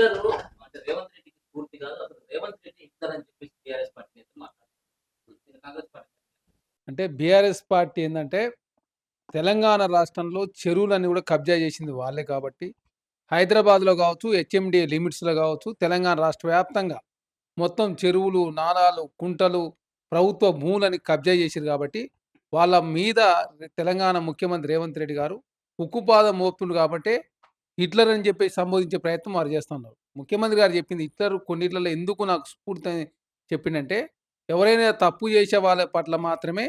Hitler అంటే రేవంత్ రెడ్డికి స్ఫూర్తి కాదు. అసలు రేవంత్ రెడ్డి హిట్లర్ అని చెప్పేసి టీఆర్ఎస్ పార్టీ నేతలు మాట్లాడుతున్నారు. ఇది కాంగ్రెస్ పార్టీ. అంటే బీఆర్ఎస్ పార్టీ ఏందంటే, తెలంగాణ రాష్ట్రంలో చెరువులన్నీ గూడా కబ్జా జేసింది వాళ్ళే కాబట్టి, హైదరాబాద్‌లో గావచ్చు, హెచ్ఎండీ లిమిట్స్‌లో గావచ్చు, తెలంగాణ రాష్ట్ర వ్యాప్తంగా మొత్తం చెరువులు, నాలాలు, కుంటలు, ప్రభుత్వ భూములని కబ్జా జేసిర్రు గాబట్టి, వాళ్ళ మీద తెలంగాణ ముఖ్యమంత్రి రేవంత్ రెడ్డి గారు ఉక్కుపాదం మోపుతుండు గాబట్టే, హిట్లర్ అని జెప్పేసి సంబోధించే ప్రయత్నం వారు జేస్తున్నారు. ముఖ్యమంత్రి గారు జెప్పింది హిట్లర్ కొన్నిట్లలో ఎందుకు నాకు స్ఫూర్తి చెప్పిండంటే, ఎవరైనా తప్పు జేసే వాళ్ళ పట్ల మాత్రమే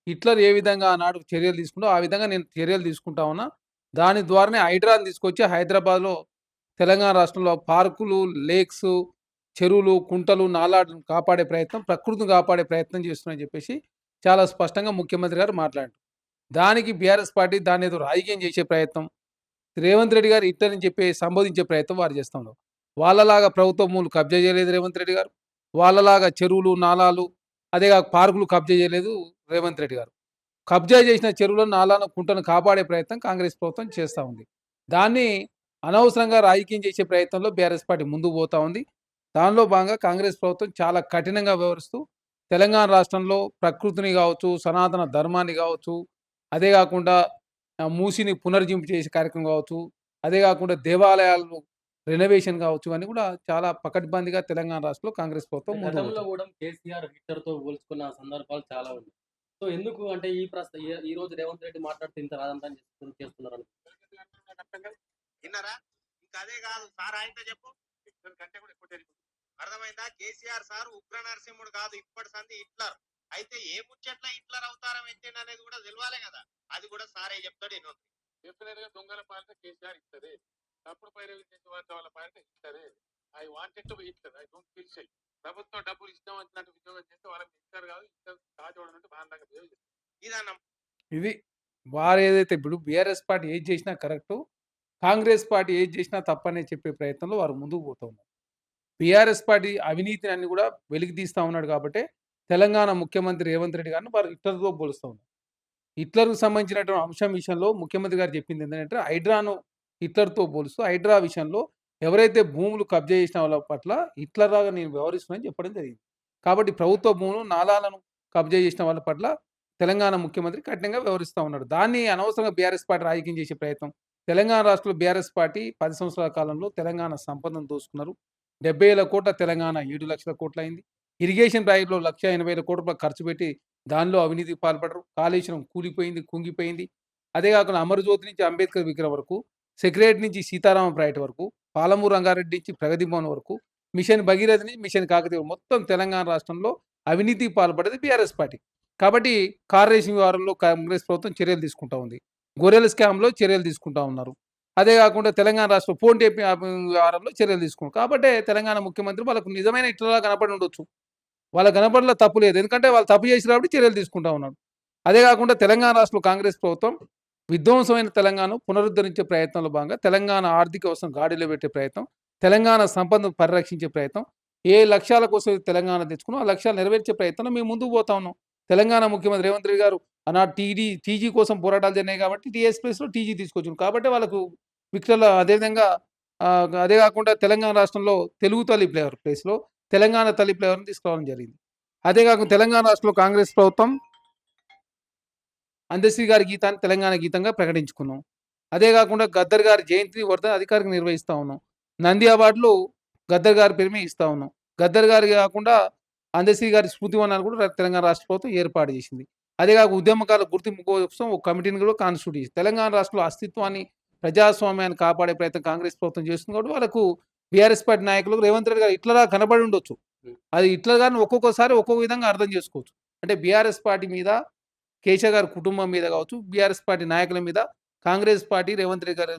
హిట్లర్ ఏ విధంగా ఆనాడు చర్యలు తీసుకుండో, ఆ విధంగా నేను చర్యలు తీసుకుంటా ఉన్నా. దాని ద్వారానే హైడ్రాని తీసుకొచ్చి హైదరాబాద్‌లో తెలంగాణ రాష్ట్రంలో పార్కులు, లేక్సు, చెరువులు, కుంటలు, నాలాలను కాపాడే ప్రయత్నం, ప్రకృతిని కాపాడే ప్రయత్నం చేస్తున్నారని చెప్పేసి చాలా స్పష్టంగా ముఖ్యమంత్రి గారు మాట్లాడారు. దానికి బీఆర్ఎస్ పార్టీ దాన్నేదో రాజకీయం చేసే ప్రయత్నం, రేవంత్ రెడ్డి గారు హిట్లర్ అని చెప్పి సంబోధించే ప్రయత్నం వారు చేస్తా ఉన్నారు. వాళ్ళలాగా ప్రభుత్వ భూములు కబ్జా చేయలేదు రేవంత్ రెడ్డి గారు. వాళ్ళలాగా చెరువులు, నాలాలు అదే కాక పార్కులు కబ్జా చేయలేదు రేవంత్ రెడ్డి గారు. కబ్జా చేసిన చెరువులను, నాలాలను, కుంటను కాపాడే ప్రయత్నం కాంగ్రెస్ ప్రభుత్వం చేస్తా ఉంది. దాన్ని అనవసరంగా రాజకీయం చేసే ప్రయత్నంలో బీఆర్ఎస్ పార్టీ ముందుకు పోతా ఉంది. దానిలో భాగంగా కాంగ్రెస్ ప్రభుత్వం చాలా కఠినంగా వ్యవహరిస్తూ తెలంగాణ రాష్ట్రంలో ప్రకృతిని కావచ్చు, సనాతన ధర్మాన్ని కావచ్చు, అదే కాకుండా మూసిని పునర్జింపు చేసే కార్యక్రమం కావచ్చు, అదే కాకుండా దేవాలయాలు రెనోవేషన్ కావచ్చు, ఇవన్నీ కూడా చాలా పకడ్బందీగా తెలంగాణ రాష్ట్రంలో కాంగ్రెస్ ప్రభుత్వం ముందుకు గతంలో పోతుంది. గూడా కేసీఆర్ హిట్లర్‌తో పోల్చుకున్న సందర్భాలు చాలా ఉన్నాయి. సో, ఎందుకు అంటే ఈ రోజు రేవంత్ రెడ్డి మాట్లాడుతూ ఇంత రాద్ధాంతం చేస్తున్నారని. విన్నారా? ఇంకా అదే కాదు సార్ ఆయనతో చెప్పు కంటే కూడా ఎక్కువ తెలియదు. అర్థమైందా? కేసీఆర్ సార్ ఉగ్ర నరసింహుడు కాదు, ఇప్పటి సంధి హిట్లర్. అయితే ఏ ముచ్చట్ల హిట్లర్ అవతారం ఎత్తిండు అనేది కూడా తెలియాలి కదా. అది కూడా సారే చెప్తాడు. ఎన్నో డెఫినెట్ గా దొంగల పాలిట కేసీఆర్ ఇస్తుంది. తప్పుడు పైరవి చేసే వాళ్ళ పాలిట ఇస్తుంది. ఐ వాంటెడ్ టు ఇస్తుంది. I don't feel shy. ప్రభుత్వం డబ్బులు ఇష్టం వచ్చినట్టు ఉద్యోగం చేస్తే వాళ్ళకి ఇస్తారు కాదు, ఇస్తారు కాజోడనంటే బాగా బిహేవ్ చేస్తారు. ఇదన్న ఇది వారు ఏదైతే ఇప్పుడు బీఆర్ఎస్ పార్టీ ఏది చేసినా కరెక్టు, కాంగ్రెస్ పార్టీ ఏది చేసినా తప్పనే చెప్పే ప్రయత్నంలో వారు ముందుకు పోతా ఉన్నారు. బీఆర్ఎస్ పార్టీ అవినీతిని అన్ని కూడా వెలికి తీస్తా ఉన్నాడు కాబట్టే, తెలంగాణ ముఖ్యమంత్రి రేవంత్ రెడ్డి గారిని వారు హిట్లర్‌తో పోలుస్తా ఉన్నారు. హిట్లర్‌కు సంబంధించినటువంటి అంశం విషయంలో ముఖ్యమంత్రి గారు చెప్పింది ఏంటంటే, హైడ్రాను హిట్లర్‌తో పోలుస్తూ హైడ్రా విషయంలో ఎవరైతే భూములు కబ్జా చేసిన వాళ్ళ పట్ల హిట్లర్ లాగా నేను వ్యవహరిస్తున్నానని చెప్పడం జరిగింది. కాబట్టి ప్రభుత్వ భూములు, నాలాలను కబ్జా చేసిన వాళ్ళ పట్ల తెలంగాణ ముఖ్యమంత్రి కఠినంగా వ్యవహరిస్తా ఉన్నాడు. దాన్ని అనవసరంగా బీఆర్ఎస్ పార్టీ రాజకీయం చేసే ప్రయత్నం. తెలంగాణ రాష్ట్రంలో బీఆర్ఎస్ పార్టీ 10 సంవత్సరాల కాలంలో తెలంగాణ సంపదను దోసుకున్నారు. 70,000 కోట్ల తెలంగాణ 7,00,000 కోట్లయింది. ఇరిగేషన్ ప్రాజెక్ట్‌లో 1,80,000 కోట్ల ఖర్చు పెట్టి దానిలో అవినీతికి పాల్పడరు. కాళేశ్వరం కూలిపోయింది, కుంగిపోయింది. అదే కాకుండా అమరజ్యోతి నుంచి అంబేద్కర్ విగ్రహం వరకు, సెక్రటరీ నుంచి సీతారామ ప్రాజెక్ట్ వరకు, పాలమూరు రంగారెడ్డి నుంచి ప్రగతి భవన్ వరకు, మిషన్ భగీరథ నుంచి మిషన్ కాకతీయ మొత్తం తెలంగాణ రాష్ట్రంలో అవినీతికి పాల్పడేది బీఆర్ఎస్ పార్టీ. కాబట్టి కార్ రేసింగ్ వ్యవహారంలో కాంగ్రెస్ ప్రభుత్వం చర్యలు తీసుకుంటా ఉంది. గొర్రెల స్కామ్‌లో చర్యలు తీసుకుంటా ఉన్నారు. అదే కాకుండా తెలంగాణ రాష్ట్ర ఫోన్ టేపింగ్ వ్యవహారంలో చర్యలు తీసుకున్నారు. కాబట్టే తెలంగాణ ముఖ్యమంత్రి వాళ్ళకు నిజమైన హిట్లర్‌లా కనపడి ఉండొచ్చు. వాళ్ళ కనపడలో తప్పు లేదు. ఎందుకంటే వాళ్ళు తప్పు చేసిర్రు కాబట్టి చర్యలు తీసుకుంటా ఉన్నాడు. అదే కాకుండా తెలంగాణ రాష్ట్రంలో కాంగ్రెస్ ప్రభుత్వం విధ్వంసమైన తెలంగాణను పునరుద్ధరించే ప్రయత్నంలో భాగంగా తెలంగాణ ఆర్థిక వ్యవస్థను గాడిలో పెట్టే ప్రయత్నం, తెలంగాణ సంపదను పరిరక్షించే ప్రయత్నం, ఏ లక్ష్యాల కోసం తెలంగాణ తెచ్చుకున్నామో ఆ లక్ష్యాలు నెరవేర్చే ప్రయత్నంలో మేము ముందుకు పోతా ఉన్నాం. తెలంగాణ ముఖ్యమంత్రి రేవంత్ రెడ్డి గారు ఆనాడు టీజీ కోసం పోరాటాలు జరిగినాయి కాబట్టి టీఎస్ ప్లేస్‌లో టీజీ తీసుకొచ్చిండు. కాబట్టి వాళ్ళకు అదేవిధంగా అదే కాకుండా తెలంగాణ రాష్ట్రంలో తెలుగు తల్లి ప్లేస్‌లో తెలంగాణ తల్లి ఫ్లేవర్‌ని తీసుకురావడం జరిగింది. అదే కాకుండా తెలంగాణ రాష్ట్రంలో కాంగ్రెస్ ప్రభుత్వం అందశ్రీ గారి గీతాన్ని తెలంగాణ గీతంగా ప్రకటించుకున్నాం. అదే కాకుండా గద్దర్ గారి జయంతిని వర్ధన్ అధికారికంగా నిర్వహిస్తా ఉన్నాం. నంది అవార్డులు గద్దర్ గారి పేరు మీద ఇస్తా ఉన్నాం. గద్దర్ గారికి కాకుండా అందశ్రీ గారి స్మృతి వనాన్ని కూడా తెలంగాణ రాష్ట్ర ప్రభుత్వం ఏర్పాటు చేసింది. అదే కాక ఉద్యమకాల గుర్తింపు కోసం ఒక కమిటీని కూడా కాన్స్టిట్యూట్ చేసింది. తెలంగాణ రాష్ట్రంలో అస్తిత్వాన్ని, ప్రజాస్వామ్యాన్ని కాపాడే ప్రయత్నం కాంగ్రెస్ ప్రభుత్వం చేస్తుంది కాబట్టి వాళ్ళకు బీఆర్ఎస్ పార్టీ నాయకులకు రేవంత్ రెడ్డి గారు ఇట్లా కనబడి ఉండొచ్చు. అది హిట్లర్ గారిని ఒక్కొక్కసారి ఒక్కొక్క విధంగా అర్థం చేసుకోవచ్చు. అంటే బీఆర్ఎస్ పార్టీ మీద, కేశవ్ గారి కుటుంబం మీద కావచ్చు, బీఆర్ఎస్ పార్టీ నాయకుల మీద కాంగ్రెస్ పార్టీ రేవంత్ రెడ్డి గారు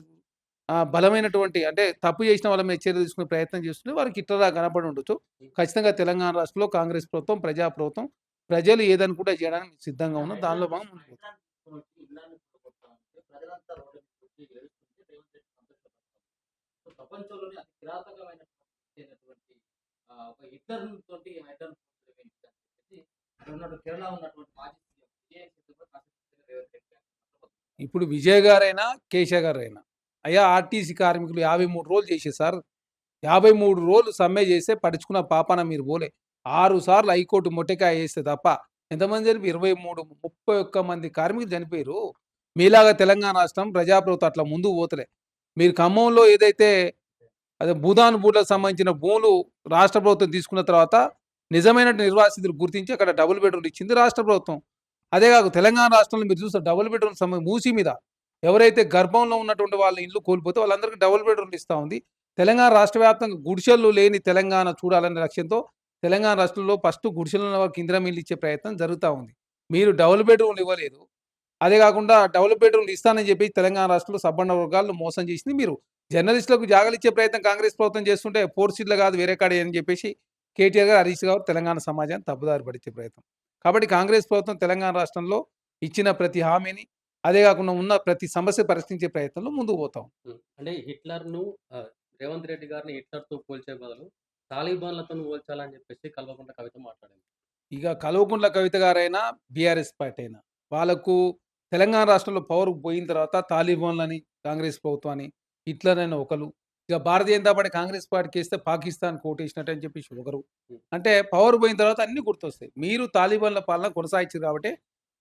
బలమైనటువంటి అంటే తప్పు చేసిన వాళ్ళ మీద చర్యలు తీసుకునే ప్రయత్నం చేస్తుంటే వారికి హిట్లర్‌లా కనపడి ఉండొచ్చు. ఖచ్చితంగా తెలంగాణ రాష్ట్రంలో కాంగ్రెస్ ప్రభుత్వం, ప్రజా ప్రభుత్వం ప్రజలు ఏదనుకుంటే చేయడానికి సిద్ధంగా ఉన్నాం. దానిలో భాగంగా ముందుకు పోతాం. ప్రజలంతా రోడ్డు మీదకి వచ్చి ఏడుస్తుంటే రేవంత్ రెడ్డి సంతోషపడతారు. సో, ప్రపంచంలోనే అతి కిరాతకమైనటువంటి ఒక హిట్లర్ తోటి హైడ్రాను పోల్చడం ఏంటి అని చెప్పేసి అక్కడ ఉన్నటువంటి కేరళ ఉన్నటువంటి మాజీ సీఎం విజయ్ సేతు కూడా కాసేపు రేవంత్ రెడ్డి గారిని మాట్లాడబోతున్నారు. ఇప్పుడు విజయ్ గారైనా, కేశవ్ గారైనా, అయ్యా ఆర్టీసీ కార్మికులు 53 రోజులు చేశారు సార్. 53 రోజులు సమ్మె చేస్తే పడుచుకున్న పాపాన మీరు పోలే. 6 సార్లు హైకోర్టు మొట్టికాయ ఏస్తే తప్ప ఎంతమంది చనిపోయారు? 23, 31 మంది కార్మికులు చనిపోయారు. మీలాగా తెలంగాణ రాష్ట్రం ప్రజాప్రభుత్వం అట్లా ముందుకు పోతలే. మీరు ఖమ్మంలో ఏదైతే అదే భూదాన్ భూములకు సంబంధించిన భూములు రాష్ట్ర ప్రభుత్వం తీసుకున్న తర్వాత నిజమైన నిర్వాసితులు గుర్తించి అక్కడ డబుల్ బెడ్రూమ్లు ఇచ్చింది రాష్ట్ర ప్రభుత్వం. అదే కాక తెలంగాణ రాష్ట్రంలో మీరు చూస్తే డబుల్ బెడ్రూమ్ మూసి మీద ఎవరైతే గర్భంలో ఉన్నటువంటి వాళ్ళ ఇల్లు కోల్పోతే వాళ్ళందరికీ డబుల్ బెడ్రూమ్లు ఇస్తా ఉంది. తెలంగాణ రాష్ట్ర వ్యాప్తంగా గుడిసెలు లేని తెలంగాణ చూడాలనే లక్ష్యంతో తెలంగాణ రాష్ట్రంలో ఫస్ట్ గుడిసెలు ఉన్న వాళ్ళకి ఇందిరా మిల్లు ఇచ్చే ప్రయత్నం జరుగుతూ ఉంది. మీరు డబుల్ బెడ్రూమ్లు ఇవ్వలేదు. అదే కాకుండా డబుల్ బెడ్రూమ్లు ఇస్తానని చెప్పి తెలంగాణ రాష్ట్రంలో సబ్బండ వర్గాలను మోసం చేసింది మీరు. జర్నలిస్టులకు జాగాలు ఇచ్చే ప్రయత్నం కాంగ్రెస్ ప్రభుత్వం చేస్తుంటే ఫోర్ సీట్లు కాదు వేరే కాడే అని చెప్పేసి కేటీఆర్ గారు, హరీష్ గారు తెలంగాణ సమాజాన్ని తప్పుదారి పట్టించే ప్రయత్నం. కాబట్టి కాంగ్రెస్ ప్రభుత్వం తెలంగాణ రాష్ట్రంలో ఇచ్చిన ప్రతి హామీని అదే కాకుండా ఉన్న ప్రతి సమస్య పరిష్కరించే ప్రయత్నంలో ముందుకు పోతాం. అంటే హిట్లర్‌ను రేవంత్ రెడ్డి గారిని హిట్లర్‌తో పోల్చే బదులు తాలిబాన్‌లతోని పోల్చాలని చెప్పేసి కల్వకుంట్ల కవిత మాట్లాడింది. ఇక కల్వకుంట్ల కవిత గారైనా బీఆర్ఎస్ పార్టీ అయినా వాళ్ళకు తెలంగాణ రాష్ట్రంలో పవర్ పోయిన తర్వాత తాలిబాన్లని కాంగ్రెస్ ప్రభుత్వాన్ని హిట్లర్ అయిన ఒకరు, ఇక భారతీయ జనతా పార్టీ కాంగ్రెస్ పార్టీకి వేస్తే పాకిస్తాన్ కోటేసినట్టు అని చెప్పేసి ఒకరు. అంటే పవర్ పోయిన తర్వాత అన్ని గుర్తొస్తాయి. మీరు తాలిబాన్ల పాలన కొనసాగించారు కాబట్టి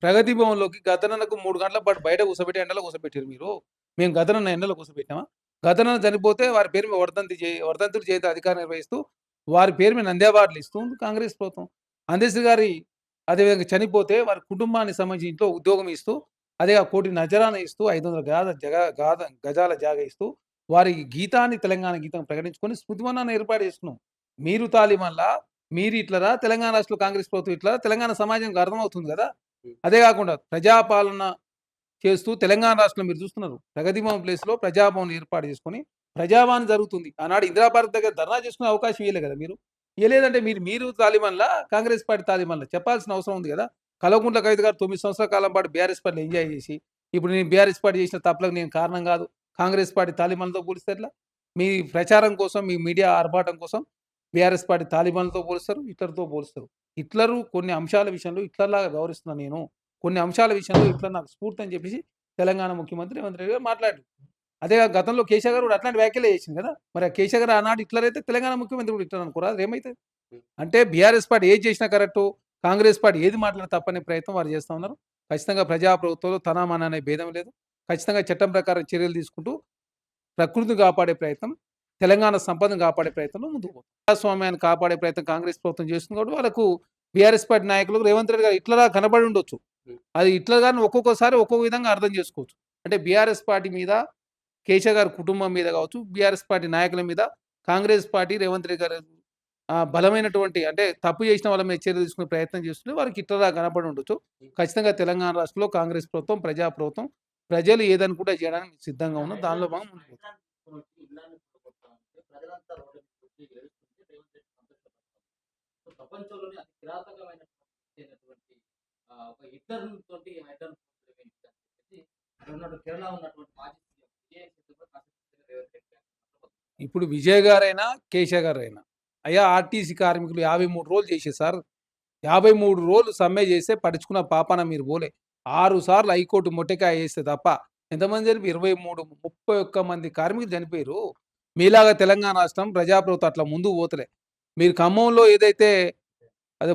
ప్రగతి భవన్లోకి గద్దనకు 3 గంటల పాటు బయట కూర్చోబెట్టి ఎండలో కూర్చోబెట్టారు మీరు. మేము గద్దనన్న ఎండలో కూర్చోబెట్టామా? గద్దనన్న చనిపోతే వారి పేరు మీద వర్ధంతులు జయంతి అధికారం నిర్వహిస్తూ వారి పేరు మీద నంది అవార్డులు ఇస్తుంది కాంగ్రెస్ ప్రభుత్వం. అందశ్రీ గారి అదేవిధంగా చనిపోతే వారి కుటుంబానికి సంబంధించి ఇంట్లో ఉద్యోగం ఇస్తూ అదే ఆ 1,00,00,000 నజరానా ఇస్తూ 500 గజాల జాగా ఇస్తూ వారి గీతాన్ని తెలంగాణ గీతం ప్రకటించుకొని స్మృతివనాన్ని ఏర్పాటు చేసుకున్నాం. మీరు తాలిబాన్లా, మీరు ఇట్లరా, తెలంగాణ రాష్ట్రంలో కాంగ్రెస్ ప్రభుత్వం ఇట్లరా, తెలంగాణ సమాజంకి అర్థమవుతుంది కదా. అదే కాకుండా ప్రజాపాలన చేస్తూ తెలంగాణ రాష్ట్రంలో మీరు చూస్తున్నారు ప్రగతి భవన్ ప్లేస్లో ప్రజాభవన్ ఏర్పాటు చేసుకొని ప్రజావాణి జరుగుతుంది. ఆనాడు ఇందిరాపార్క్ దగ్గర ధర్నా చేసుకునే అవకాశం ఇవ్వలే కదా మీరు. ఇవ్వలేదంటే మీరు తాలిబాన్లా, కాంగ్రెస్ పార్టీ తాలిబాన్లా చెప్పాల్సిన అవసరం ఉంది కదా. కల్వకుంట్ల కవిత గారు 9 సంవత్సరాల కాలం పాటు బీఆర్ఎస్ పార్టీలో ఎంజాయ్ చేసి ఇప్పుడు నేను బీఆర్ఎస్ పార్టీ చేసిన తప్పులకు నేను కారణం కాదు, కాంగ్రెస్ పార్టీ తాలిబాన్లతో పోలిస్తే ఎట్లా? మీ ప్రచారం కోసం, మీ మీడియా ఆర్భాటం కోసం బీఆర్ఎస్ పార్టీ తాలిబాన్లతో పోలుస్తారు, హిట్లర్తో పోలుస్తారు. హిట్లరు కొన్ని అంశాల విషయంలో హిట్లర్లాగా గౌరవిస్తున్నాను నేను, కొన్ని అంశాల విషయంలో హిట్లర్ నాకు స్ఫూర్తి అని చెప్పేసి తెలంగాణ ముఖ్యమంత్రి రేవంత్ రెడ్డి గారు మాట్లాడారు. అదే గతంలో కేసీఆర్ గారు కూడా అట్లాంటి వ్యాఖ్యలే చేసింది కదా. మరి ఆ కేసీఆర్ గారు ఆనాడు హిట్లర్ అయితే తెలంగాణ ముఖ్యమంత్రి కూడా హిట్లర్ అనుకోరా? ఏమైతే అంటే బీఆర్ఎస్ పార్టీ ఏది చేసినా కరెక్టు, కాంగ్రెస్ పార్టీ ఏది మాట్లాడినా తప్పనే ప్రయత్నం వారు చేస్తూ ఉన్నారు. ఖచ్చితంగా ప్రజాప్రభుత్వంలో తనామన అనే భేదం లేదు. ఖచ్చితంగా చట్టం ప్రకారం చర్యలు తీసుకుంటూ ప్రకృతిని కాపాడే ప్రయత్నం, తెలంగాణ సంపదను కాపాడే ప్రయత్నంలో ముందుకు పోతుంది. ప్రజాస్వామ్యాన్ని కాపాడే ప్రయత్నం కాంగ్రెస్ ప్రభుత్వం చేస్తుంది కాబట్టి వాళ్ళకు బీఆర్ఎస్ పార్టీ నాయకులకు రేవంత్ రెడ్డి గారు ఇట్లా కనబడి ఉండొచ్చు. అది ఇట్లా గారిని ఒక్కొక్కసారి ఒక్కొక్క విధంగా అర్థం చేసుకోవచ్చు. అంటే బీఆర్ఎస్ పార్టీ మీద, కేసీఆర్ గారి కుటుంబం మీద కావచ్చు, బీఆర్ఎస్ పార్టీ నాయకుల మీద కాంగ్రెస్ పార్టీ రేవంత్ రెడ్డి గారు బలమైనటువంటి అంటే తప్పు చేసిన వాళ్ళ మీద చర్యలు తీసుకునే ప్రయత్నం చేస్తుంటే వారికి ఇట్లా కనపడి ఉండొచ్చు. ఖచ్చితంగా తెలంగాణ రాష్ట్రంలో కాంగ్రెస్ ప్రభుత్వం, ప్రజాప్రభుత్వం, ప్రజలు ఏదనుకుంటే చేయడానికి సిద్ధంగా ఉన్నాం. దానిలో భాగం ముందుకు పోతాం. ప్రజలంతా రోడ్డు మీదకి వచ్చి ఏడుస్తుంటే రేవంత్ రెడ్డి సంతోషపడతారు. సో ప్రపంచంలోనే అతి కిరాతకమైనటువంటి ఒక హిట్లర్ తోటి హైడ్రన్ అని చెప్పేసి అక్కడ ఉన్నటువంటి కేరళ ఉన్నటువంటి మాజీ సీఎం విజయ్ సేతుపతి కాన్స్టిట్యూన్సీలో రేవంత్ రెడ్డి గారు. ఇప్పుడు విజయ్ గారైనా, కేశవ్ గారైనా అయ్యా ఆర్టీసీ కార్మికులు 53 రోజులు చేసే సార్, 53 రోజులు సమ్మె చేస్తే పడుచుకున్న పాపాన మీరు పోలే. 6 సార్లు హైకోర్టు మొట్టికాయ వేస్తే తప్ప ఎంతమంది చనిపోయి 23, 31 మంది కార్మికులు చనిపోయారు. మీలాగా తెలంగాణ రాష్ట్రం ప్రజాప్రభుత్వం అట్లా ముందుకు పోతలే. మీరు ఖమ్మంలో ఏదైతే అదే